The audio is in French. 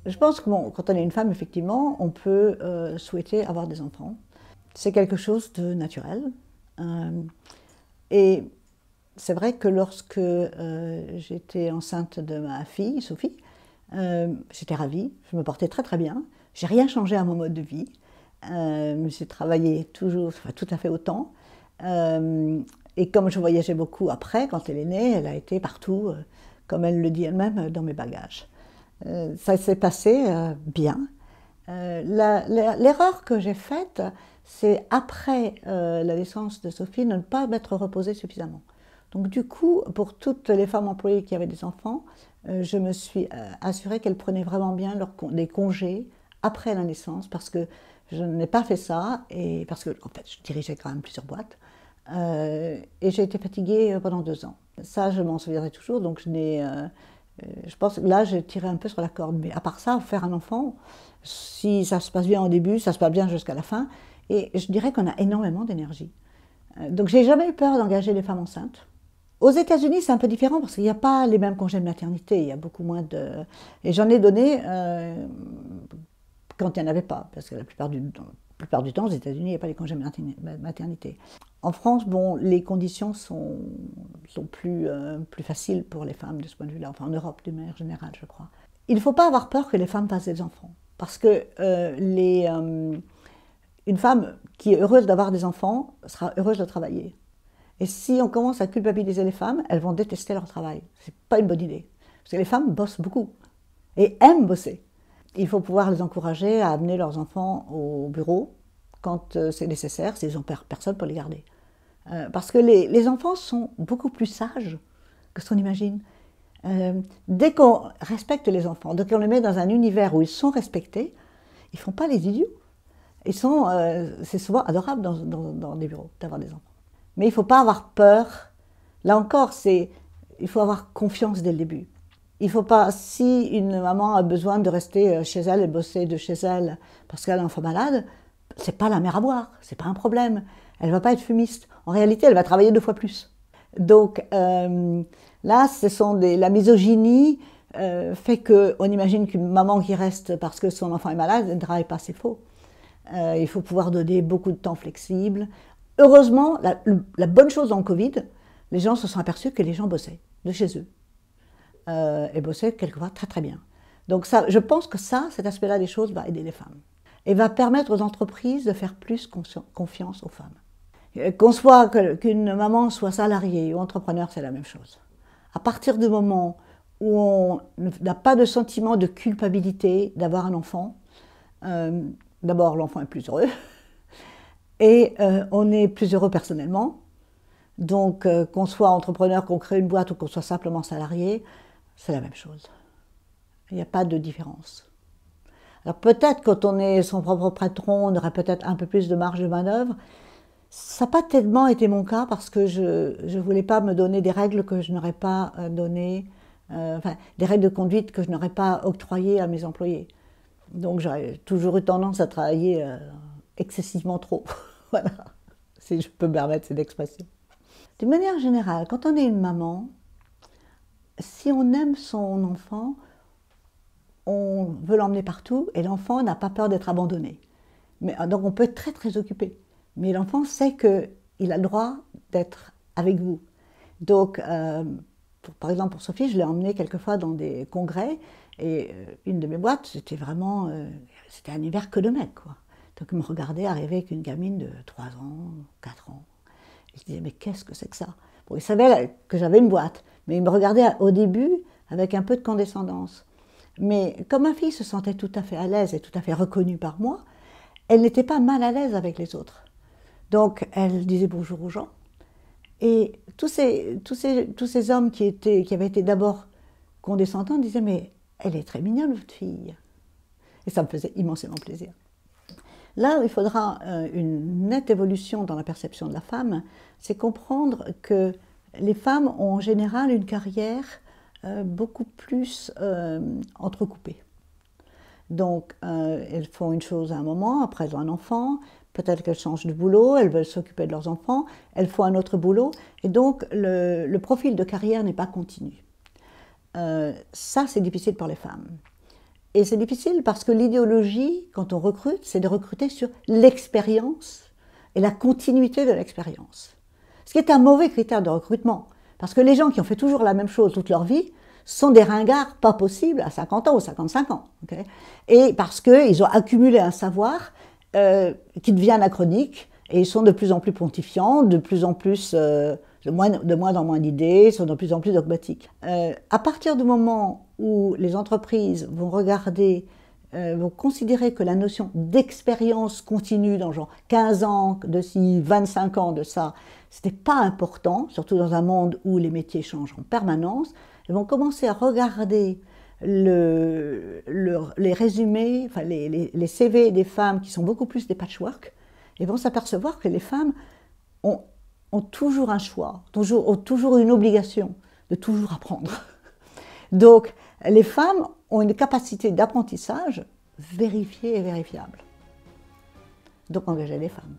Je pense que bon, quand on est une femme, effectivement, on peut souhaiter avoir des enfants. C'est quelque chose de naturel. Et c'est vrai que lorsque j'étais enceinte de ma fille, Sophie, j'étais ravie, je me portais très très bien. J'ai rien changé à mon mode de vie. J'ai travaillé toujours, enfin, tout à fait autant. Et comme je voyageais beaucoup après, quand elle est née, elle a été partout, comme elle le dit elle-même, dans mes bagages. Ça s'est passé bien. L'erreur que j'ai faite, c'est après la naissance de Sophie, de ne pas m'être reposée suffisamment. Donc du coup, pour toutes les femmes employées qui avaient des enfants, je me suis assurée qu'elles prenaient vraiment bien des congés après la naissance, parce que je n'ai pas fait ça, et parce que en fait, je dirigeais quand même plusieurs boîtes, et j'ai été fatiguée pendant 2 ans. Ça, je m'en souviendrai toujours, donc je pense que là, j'ai tiré un peu sur la corde. Mais à part ça, faire un enfant, si ça se passe bien au début, ça se passe bien jusqu'à la fin, et je dirais qu'on a énormément d'énergie. Donc j'ai jamais eu peur d'engager les femmes enceintes. Aux États-Unis, c'est un peu différent parce qu'il n'y a pas les mêmes congés de maternité, il y a beaucoup moins de... Et j'en ai donné quand il n'y en avait pas, parce que la plupart du temps, aux États-Unis, il n'y a pas les congés de maternité. En France, bon, les conditions sont plus faciles pour les femmes de ce point de vue-là, enfin en Europe d'une manière générale, je crois. Il ne faut pas avoir peur que les femmes fassent des enfants, parce que une femme qui est heureuse d'avoir des enfants sera heureuse de travailler. Et si on commence à culpabiliser les femmes, elles vont détester leur travail. C'est pas une bonne idée. Parce que les femmes bossent beaucoup et aiment bosser. Il faut pouvoir les encourager à amener leurs enfants au bureau quand c'est nécessaire, s'ils n'ont personne pour les garder. Parce que les enfants sont beaucoup plus sages que ce qu'on imagine. Dès qu'on respecte les enfants, dès qu'on les met dans un univers où ils sont respectés, ils ne font pas les idiots. C'est souvent adorable dans des bureaux d'avoir des enfants. Mais il ne faut pas avoir peur. Là encore, il faut avoir confiance dès le début. Il ne faut pas, si une maman a besoin de rester chez elle et bosser de chez elle parce qu'elle a un enfant malade, c'est pas la mer à boire, c'est pas un problème. Elle ne va pas être fumiste. En réalité, elle va travailler 2 fois plus. Donc là, la misogynie fait qu'on imagine qu'une maman qui reste parce que son enfant est malade ne travaille pas, c'est faux. Il faut pouvoir donner beaucoup de temps flexible. Heureusement, la bonne chose dans le Covid, les gens se sont aperçus que les gens bossaient de chez eux. Et bossaient quelquefois très très bien. Donc ça, je pense que cet aspect-là des choses va aider les femmes. Et va permettre aux entreprises de faire plus confiance aux femmes. Qu'une maman soit salariée ou entrepreneur, c'est la même chose. À partir du moment où on n'a pas de sentiment de culpabilité d'avoir un enfant, d'abord l'enfant est plus heureux, et on est plus heureux personnellement. Donc qu'on soit entrepreneur, qu'on crée une boîte ou qu'on soit simplement salarié, c'est la même chose. Il n'y a pas de différence. Alors peut-être quand on est son propre patron, on aurait peut-être un peu plus de marge de manœuvre. Ça n'a pas tellement été mon cas parce que je ne voulais pas me donner des règles que je n'aurais pas données, des règles de conduite que je n'aurais pas octroyées à mes employés. Donc j'aurais toujours eu tendance à travailler excessivement trop. Voilà, si je peux me permettre cette expression. D'une manière générale, quand on est une maman, si on aime son enfant, on veut l'emmener partout et l'enfant n'a pas peur d'être abandonné. Donc on peut être très très occupé. Mais l'enfant sait qu'il a le droit d'être avec vous. Donc, par exemple pour Sophie, je l'ai emmenée quelquefois dans des congrès et une de mes boîtes, c'était un hiver que de mecs, quoi. Donc il me regardait arriver avec une gamine de 3 ans, 4 ans. Il se disait, mais qu'est-ce que c'est que ça? Bon, il savait que j'avais une boîte, mais il me regardait au début avec un peu de condescendance. Mais comme ma fille se sentait tout à fait à l'aise et tout à fait reconnue par moi, elle n'était pas mal à l'aise avec les autres. Donc elle disait bonjour aux gens. Et tous ces hommes qui avaient été d'abord condescendants disaient, mais elle est très mignonne, votre fille. Et ça me faisait immensément plaisir. Là où il faudra une nette évolution dans la perception de la femme, c'est comprendre que les femmes ont en général une carrière beaucoup plus entrecoupée. Donc elles font une chose à un moment, après elles ont un enfant, peut-être qu'elles changent de boulot, elles veulent s'occuper de leurs enfants, elles font un autre boulot, et donc le profil de carrière n'est pas continu. Ça, c'est difficile pour les femmes. Et c'est difficile parce que l'idéologie, quand on recrute, c'est de recruter sur l'expérience et la continuité de l'expérience. Ce qui est un mauvais critère de recrutement. Parce que les gens qui ont fait toujours la même chose toute leur vie sont des ringards pas possibles à 50 ans ou 55 ans. Okay, et parce qu'ils ont accumulé un savoir qui devient anachronique et ils sont de plus en plus pontifiants, de plus en plus, de moins en moins d'idées, sont de plus en plus dogmatiques. À partir du moment où les entreprises vont regarder, vont considérer que la notion d'expérience continue dans genre 15 ans de ci, 25 ans de ça, ce n'est pas important, surtout dans un monde où les métiers changent en permanence, elles vont commencer à regarder les résumés, enfin les CV des femmes qui sont beaucoup plus des patchwork, et vont s'apercevoir que les femmes ont toujours un choix, ont toujours une obligation de toujours apprendre. Donc, les femmes ont une capacité d'apprentissage vérifiée et vérifiable. Donc, engagez les femmes.